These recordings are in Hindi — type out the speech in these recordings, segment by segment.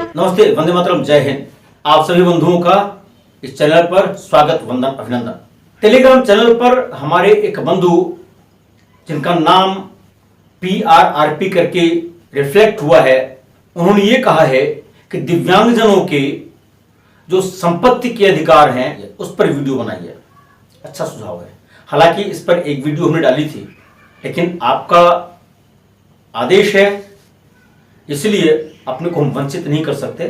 नमस्ते, वंदे मातरम, जय हिंद। आप सभी बंधुओं का इस चैनल पर स्वागत, वंदन, अभिनंदन। टेलीग्राम चैनल पर हमारे एक बंधु जिनका नाम PRRP करके रिफ्लेक्ट हुआ है, उन्होंने ये कहा है कि दिव्यांगजनों के जो संपत्ति के अधिकार हैं उस पर वीडियो बनाइए। अच्छा सुझाव है। हालांकि इस पर एक वीडियो हमने डाली थी, लेकिन आपका आदेश है, इसलिए अपने को हम वंचित नहीं कर सकते।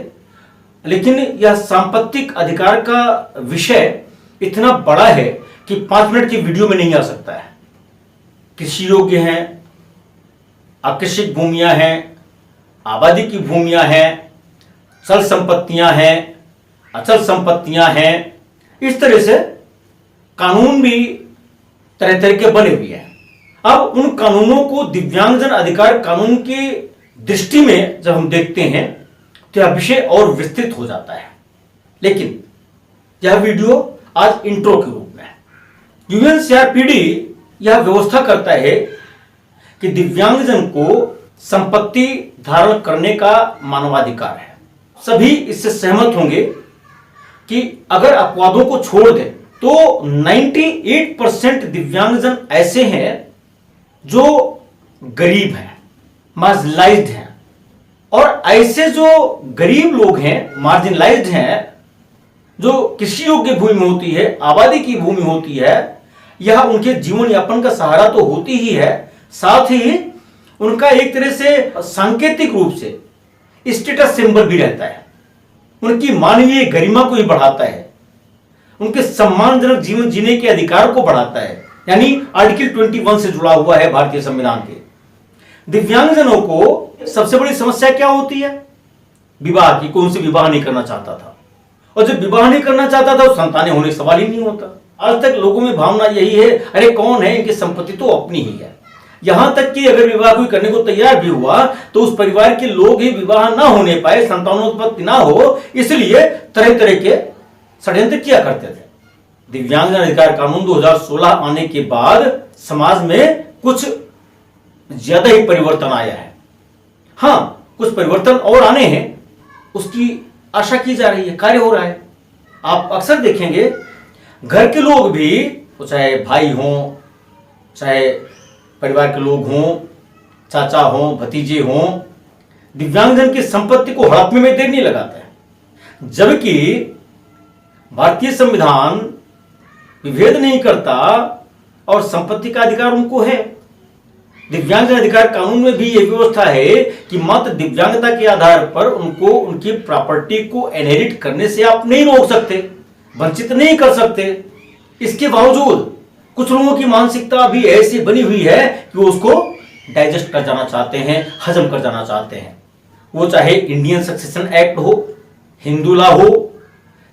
लेकिन यह सांपत्तिक अधिकार का विषय इतना बड़ा है कि 5 मिनट की वीडियो में नहीं आ सकता है। कृषि योग्य हैं, आकृषित भूमियां हैं, आबादी की भूमियां हैं, चल संपत्तियां हैं, अचल संपत्तियां हैं। इस तरह से कानून भी तरह तरह के बने हुए हैं। अब उन कानूनों को दिव्यांगजन अधिकार कानून की दृष्टि में जब हम देखते हैं तो यह विषय और विस्तृत हो जाता है। लेकिन यह वीडियो आज इंट्रो के रूप में है। UNCRPD यह व्यवस्था करता है कि दिव्यांगजन को संपत्ति धारण करने का मानवाधिकार है। सभी इससे सहमत होंगे कि अगर अपवादों को छोड़ दें तो 98% दिव्यांगजन ऐसे हैं जो गरीब हैं, मार्जिनलाइज्ड हैं। और ऐसे जो गरीब लोग हैं, मार्जिनलाइज्ड हैं, जो कृषि योग्य भूमि होती है, आबादी की भूमि होती है, यह उनके जीवन यापन का सहारा तो होती ही है, साथ ही उनका एक तरह से सांकेतिक रूप से स्टेटस सिंबल भी रहता है। उनकी मानवीय गरिमा को भी बढ़ाता है, उनके सम्मानजनक जीवन जीने के अधिकार को बढ़ाता है। यानी आर्टिकल 21 से जुड़ा हुआ है भारतीय संविधान के। दिव्यांगजनों को सबसे बड़ी समस्या क्या होती है? विवाह की। कोई उनसे विवाह नहीं करना चाहता था, और जब विवाह नहीं करना चाहता था, संतानें होने का सवाल ही नहीं होता। आज तक लोगों में भावना यही है, अरे कौन है, इनकी संपत्ति तो अपनी ही है। यहां तक कि अगर विवाह कोई करने को तैयार भी हुआ तो उस परिवार के लोग ही विवाह ना होने पाए, संतानोत्पत्ति ना हो, इसलिए तरह तरह के षड्यंत्र किया करते थे। दिव्यांगजन अधिकार कानून 2016 आने के बाद समाज में कुछ ज्यादा ही परिवर्तन आया है। हां, कुछ परिवर्तन और आने हैं, उसकी आशा की जा रही है, कार्य हो रहा है। आप अक्सर देखेंगे घर के लोग भी, चाहे भाई हों, चाहे परिवार के लोग हों, चाचा हों, भतीजे हों, दिव्यांगजन की संपत्ति को हड़पने में देर नहीं लगाता है। जबकि भारतीय संविधान विभेद नहीं करता और संपत्ति का अधिकार उनको है। दिव्यांगजन अधिकार कानून में भी यह व्यवस्था है कि मात्र दिव्यांगता के आधार पर उनको उनकी प्रॉपर्टी को इनहेरिट करने से आप नहीं रोक सकते, वंचित नहीं कर सकते। इसके बावजूद कुछ लोगों की मानसिकता अभी ऐसी बनी हुई है कि वो उसको डाइजेस्ट कर जाना चाहते हैं, हजम कर जाना चाहते हैं। वो चाहे इंडियन सक्सेशन एक्ट हो, हिंदू लॉ हो,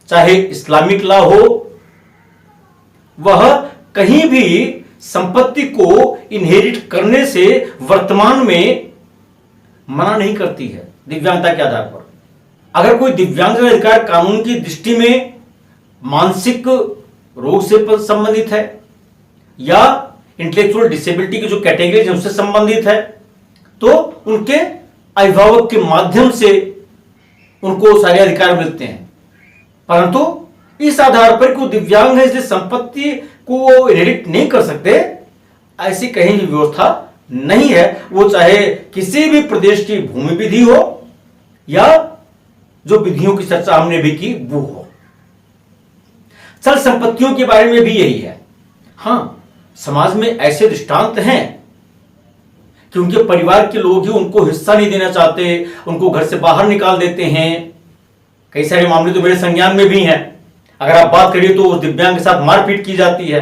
चाहे इस्लामिक लॉ हो, वह कहीं भी संपत्ति को इनहेरिट करने से वर्तमान में मना नहीं करती है दिव्यांगता के आधार पर। अगर कोई दिव्यांगजन अधिकार कानून की दृष्टि में मानसिक रोग से संबंधित है या इंटेलेक्चुअल डिसेबिलिटी की जो कैटेगरी उससे संबंधित है, तो उनके अभिभावक के माध्यम से उनको सारे अधिकार मिलते हैं। परंतु इस आधार पर कोई दिव्यांग है इसलिए संपत्ति को इनहेरिट नहीं कर सकते, ऐसी कहीं भी व्यवस्था नहीं है। वो चाहे किसी भी प्रदेश की भूमि विधि हो या जो विधियों की चर्चा हमने भी की वो हो। चल संपत्तियों के बारे में भी यही है। हां, समाज में ऐसे दृष्टांत हैं कि उनके परिवार के लोग ही उनको हिस्सा नहीं देना चाहते, उनको घर से बाहर निकाल देते हैं। कई सारे मामले तो मेरे संज्ञान में भी हैं। अगर आप बात करिए तो उस दिव्यांग के साथ मारपीट की जाती है।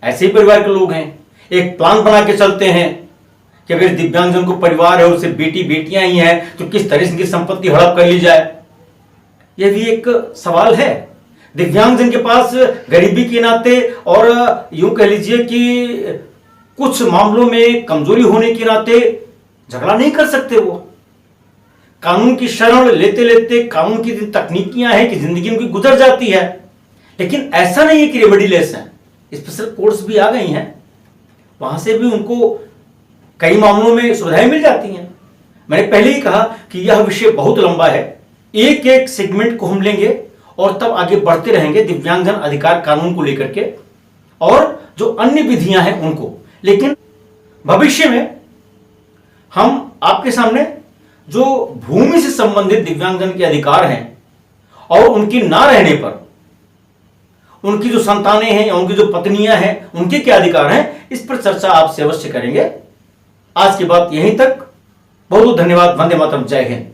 ऐसे ही परिवार के लोग हैं, एक प्लान बना के चलते हैं कि अगर दिव्यांगजन को परिवार है, उससे बेटी बेटियां ही हैं, तो किस तरह से इनकी संपत्ति हड़प कर ली जाए। यह भी एक सवाल है। दिव्यांगजन के पास गरीबी के नाते और यूं कह लीजिए कि कुछ मामलों में कमजोरी होने के नाते झगड़ा नहीं कर सकते। वो कानून की शरण लेते लेते कानून की तकनीकियां हैं कि जिंदगी उनकी गुजर जाती है। लेकिन ऐसा नहीं है कि रेमेडीलेस है, स्पेशल कोर्ट्स भी आ गई हैं, वहां से भी उनको कई मामलों में सुविधाएं मिल जाती हैं। मैंने पहले ही कहा कि यह विषय बहुत लंबा है, एक एक सेगमेंट को हम लेंगे और तब आगे बढ़ते रहेंगे दिव्यांगजन अधिकार कानून को लेकर के और जो अन्य विधियां हैं उनको। लेकिन भविष्य में हम आपके सामने जो भूमि से संबंधित दिव्यांगजन के अधिकार हैं और उनकी ना रहने पर उनकी जो संतानें हैं या उनकी जो पत्नियां हैं उनके क्या अधिकार हैं, इस पर चर्चा आपसे अवश्य करेंगे। आज की बात यहीं तक। बहुत बहुत धन्यवाद। वंदे मातरम। जय हिंद।